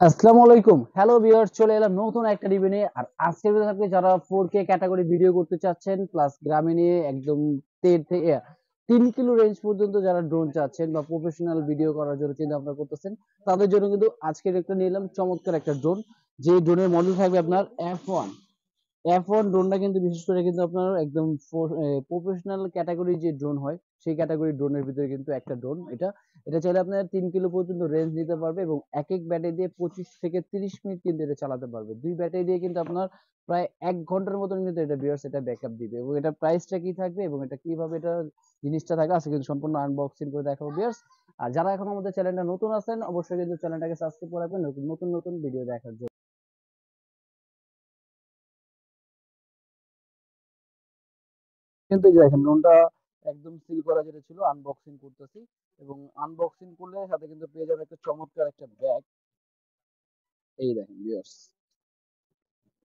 আসসালামু আলাইকুম। Hello viewers, চলে এলাম নতুন একটা রিভিউ নিয়ে। আর আজকের ভিডিও থাকবে যারা 4K ক্যাটাগরি ভিডিও করতে চাচ্ছেন প্লাস গ্রামে নিয়ে একদম 10 থেকে 3 কিলো রেঞ্জ পর্যন্ত যারা ড্রোন চাচ্ছেন বা প্রফেশনাল ভিডিও করার জন্য চিন্তা ভাবনা করতেছেন, তাদের জন্য কিন্তু আজকের একটা নিয়ে এলাম চমৎকার একটা ড্রোন। যে ড্রোনের মডেল থাকবে আপনার F1। F1 ড্রোনটা কিন্তু বিশেষ করে কিন্তু আপনার একদম প্রফেশনাল ক্যাটাগরি যে ড্রোন হয় সেই ক্যাটাগরি ড্রোনের ভিতরে কিন্তু একটা ড্রোন এটা। এটা চাইলে আপনার 3 কিলো পর্যন্ত রেঞ্জ নিতে পারবে এবং এক এক ব্যাটারি দিয়ে 25 থেকে 30 মিনিট কিন্তু এটা চালাতে পারবে। দুই ব্যাটারি দিয়ে কিন্তু আপনার প্রায় 1 ঘন্টার মতন কিন্তু এটা ভিউয়ার্স এটা ব্যাকআপ দিবে। এবং এটা প্রাইসটা কি থাকবে এবং এটা কিভাবে এটা জিনিসটা থাকবে আজকে কিন্তু সম্পূর্ণ আনবক্সিং করে দেখাবো ভিউয়ার্স। আর যারা এখন আমাদের চ্যানেলটা নতুন আছেন অবশ্যই কিন্তু চ্যানেলটাকে সাবস্ক্রাইব করে রাখবেন নতুন নতুন নতুন ভিডিও দেখার জন্য। কিন্তু এই যে দেখেন ড্রোনটা একদম সিল করা যেটা ছিল আনবক্সিং করতেছি। এবং আনবক্সিং করলে সাথে কিন্তু পেয়ে যাবে একটা চমৎকার একটা ব্যাগ। এই দেখেন ভিউয়ার্স,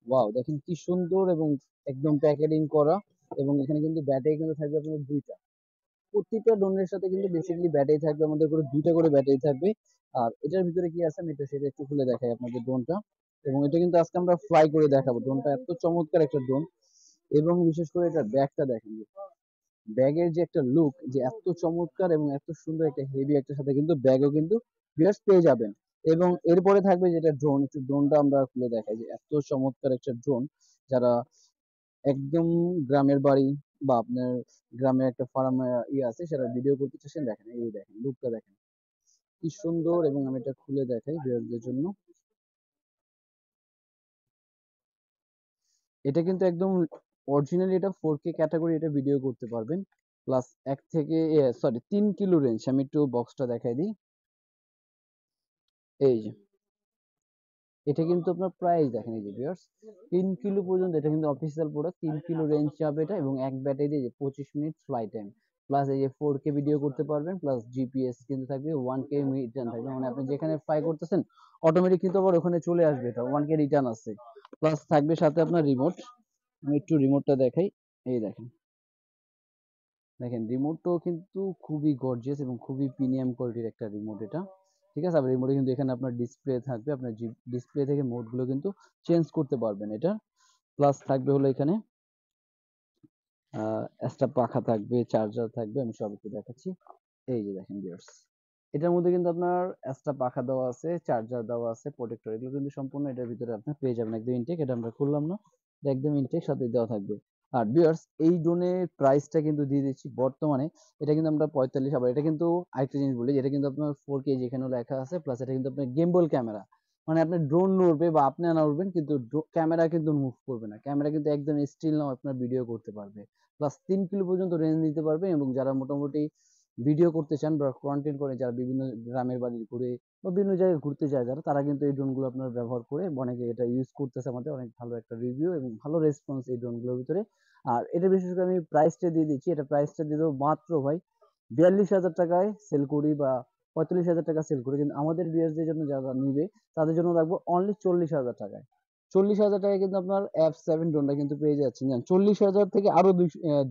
ওয়াও দেখেন কি সুন্দর এবং একদম প্যাকেজিং করা। এবং এখানে কিন্তু ব্যাটারি কিন্তু থাকবে আপনার দুইটা। প্রত্যেকটা ড্রোনের সাথে কিন্তু বেসিক্যালি ব্যাটারি থাকবে আমাদের করে দুইটা করে ব্যাটারি থাকবে। আর এটার ভিতরে কি আছে আমি এটা সেটা একটু খুলে দেখাই আপনাদের ড্রোনটা। এবং এটা কিন্তু আজকে আমরা ফ্লাই করে দেখাবো। ড্রোনটা এত চমৎকার একটা ড্রোন। এবং বিশেষ করে এটা ব্যাগটা দেখেন, ব্যাগের যে একটা লুক যে এত চমৎকার এবং এত সুন্দর একটা হেভি একটা সাথে কিন্তু ব্যাগও কিন্তু ভিউয়ার্স পেয়ে যাবেন। এবং এরপরে থাকবে যেটা ড্রোন, একটু ড্রোনটা আমরা খুলে দেখাই যে এত চমৎকার একটা ড্রোন। যারা একদম গ্রামের বাড়ি বা আপনার গ্রামে একটা ফার্ম আছে সেটা ভিডিও করতে চাচ্ছেন, দেখেন এই দেখেন লুকটা দেখেন কি সুন্দর। এবং আমি এটা খুলে দেখাই ভিউয়ারদের জন্য। এটা কিন্তু একদম অরিজিনালি এটা 4K ক্যাটাগরি এটা ভিডিও করতে পারবেন। Plus 3 kilo range. আমি একটু বক্সটা দেখাই দিই। এই যে এটা কিন্তু আপনার প্রাইস দেখেন এই যে ভিউয়ার্স, 3 কিলো পর্যন্ত এটা কিন্তু অফিসিয়াল প্রোডাক্ট। 3 কিলো রেঞ্জ যাবে এটা এবং এক ব্যাটারি দিয়ে 25 মিনিট ফ্লাই টাইম। প্লাস এই যে 4K ভিডিও করতে পারবেন প্লাস জিপিএস কিন্তু থাকবে, 1K রিটার্ন থাকবে। মানে আপনি যেখানে ফ্লাই করতেছেন অটোমেটিক কিন্তু আবার ওখানে চলে আসবে, এটা 1K রিটার্ন আছে। প্লাস থাকবে সাথে আপনার রিমোট। আমি একটু রিমোটটা দেখাই। এই দেখেন, দেখেন রিমোটটাও কিন্তু খুবই গর্জিয়াস এবং খুবই প্রিমিয়াম কোয়ালিটির একটা রিমোট এটা। ঠিক আছে, আবার রিমোটে কিন্তু এখানে আপনার ডিসপ্লে থাকবে, আপনার ডিসপ্লে থেকে মোডগুলো কিন্তু চেঞ্জ করতে পারবেন এটা। প্লাস থাকবে হলো এখানে এক্সট্রা পাখা থাকবে, চার্জার থাকবে, আমি সব একটু দেখাচ্ছি। এই যে দেখেন ভিউয়ার্স, এটার মধ্যে কিন্তু আপনার এক্সট্রা পাখা দেওয়া আছে, চার্জার দেওয়া আছে, প্রোটেক্টর, এগুলো কিন্তু সম্পূর্ণ এটার ভিতরে আপনি পেয়ে যাবেন। একদম ইনটেক, এটা আমরা খুললাম না, এটা একদম ইনটেক সাথে দেওয়া থাকবে। আর ভিউয়ার্স এই ড্রোনের প্রাইসটা কিন্তু দিয়ে দিচ্ছি বর্তমানে। এটা কিন্তু আমরা 45, আবার এটা কিন্তু আরেকটা জিনিস বলি, এটা কিন্তু আপনার 4K যেখানেও লেখা আছে। প্লাস এটা কিন্তু আপনার গেমবল ক্যামেরা, মানে আপনার ড্রোন নড়বে বা আপনি না উড়বেন কিন্তু ক্যামেরা কিন্তু মুভ করবে না, ক্যামেরা কিন্তু একদম স্টিল নাও আপনার ভিডিও করতে পারবে। প্লাস 3 কিলো পর্যন্ত রেঞ্জ নিতে পারবে। এবং যারা মোটামুটি ভিডিও করতে চান বা কন্টেন্ট করে, যারা বিভিন্ন গ্রামের বাড়ি ঘুরে বা বিভিন্ন জায়গায় ঘুরতে যায় যারা, তারা কিন্তু এই ড্রোনগুলো আপনার ব্যবহার করে অনেকে এটা ইউজ করতেছে। আমাদের অনেক ভালো একটা রিভিউ এবং ভালো রেসপন্স এই ড্রোনগুলোর ভিতরে। আর এটা বিশেষ করে আমি প্রাইসটা দিয়ে দিচ্ছি, এটা প্রাইসটা দিয়ে দেবো মাত্র ভাই 42,000 টাকায় সেল করি বা 45,000 টাকা সেল করি, কিন্তু আমাদের ভিউয়ারদের জন্য যারা নিবে তাদের জন্য রাখবো অনলি 40,000 টাকায়। 40,000 টাকায় কিন্তু আপনার F7 ড্রোনটা কিন্তু পেয়ে যাচ্ছেন। জান 40,000 থেকে আরো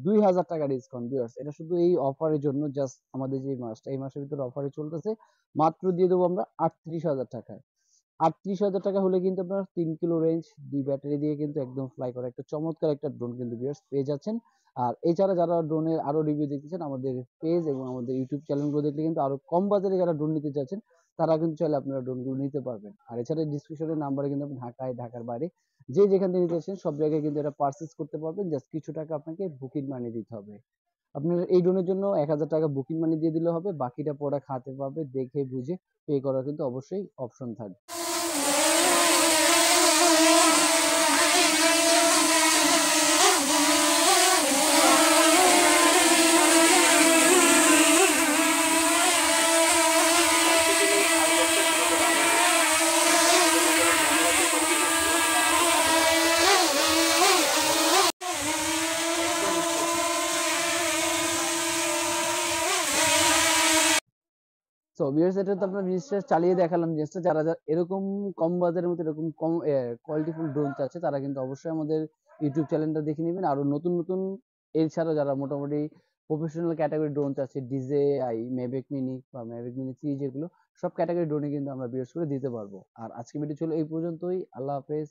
2,000 টাকা ডিসকাউন্ট ভিউয়ার্স, এটা শুধু এই অফারের জন্য। জাস্ট আমাদের যে মাসটা, এই মাসের ভিতরে অফারে চলতেছে। মাত্র দিয়ে দেবো আমরা 38,000 টাকায়। 38,000 টাকা হলে কিন্তু আপনার 3 কিলো রেঞ্জ, দুই ব্যাটারি দিয়ে কিন্তু একদম ফ্লাই করা একটা চমৎকার একটা ড্রোন কিন্তু ভিউয়ার্স পেয়ে যাচ্ছেন। আর এছাড়া যারা ড্রোনের আরো রিভিউ দেখতে চান আমাদের পেজ এবং আমাদের ইউটিউব চ্যানেলগুলো দেখলে কিন্তু আরো কম বাজারে যারা ড্রোন নিতে চাচ্ছেন তারা কিন্তু চাইলে আপনারা ড্রোনগুলো নিতে পারবেন। আর এছাড়া ডিসক্রিপশনের নাম্বারে কিন্তু আপনি ঢাকায়, ঢাকার বাইরে যে যেখান থেকে নিতে চাচ্ছেন সব জায়গায় কিন্তু এটা পারচেজ করতে পারবেন। জাস্ট কিছু টাকা আপনাকে বুকিং মানি দিতে হবে। আপনার এই ড্রোনের জন্য 1,000 টাকা বুকিং মানি দিয়ে দিলে হবে, বাকিটা প্রোডাক্ট হাতে পাবে, দেখে বুঝে পে করার কিন্তু অবশ্যই অপশন থাকবে। সো ভিউয়ার্স এটা তো আপনার জিনিসটা চালিয়ে দেখালাম। জিনিসটা যারা যারা এরকম কম বাজারের মধ্যে এরকম কম কোয়ালিটিফুল ড্রোন চাচ্ছে তারা কিন্তু অবশ্যই আমাদের ইউটিউব চ্যানেলটা দেখে নেবেন। আরো নতুন নতুন এছাড়াও যারা মোটামুটি প্রফেশনাল ক্যাটাগরি ড্রোন চাচ্ছে, ডিজেআই, মেভিক মিনি বা মেভিক মিনি 3 যেগুলো, সব ক্যাটাগরি ড্রোনই কিন্তু আমরা বিশেষ করে দিতে পারবো। আর আজকে ভিডিও ছিল এই পর্যন্তই। আল্লাহ হাফেজ।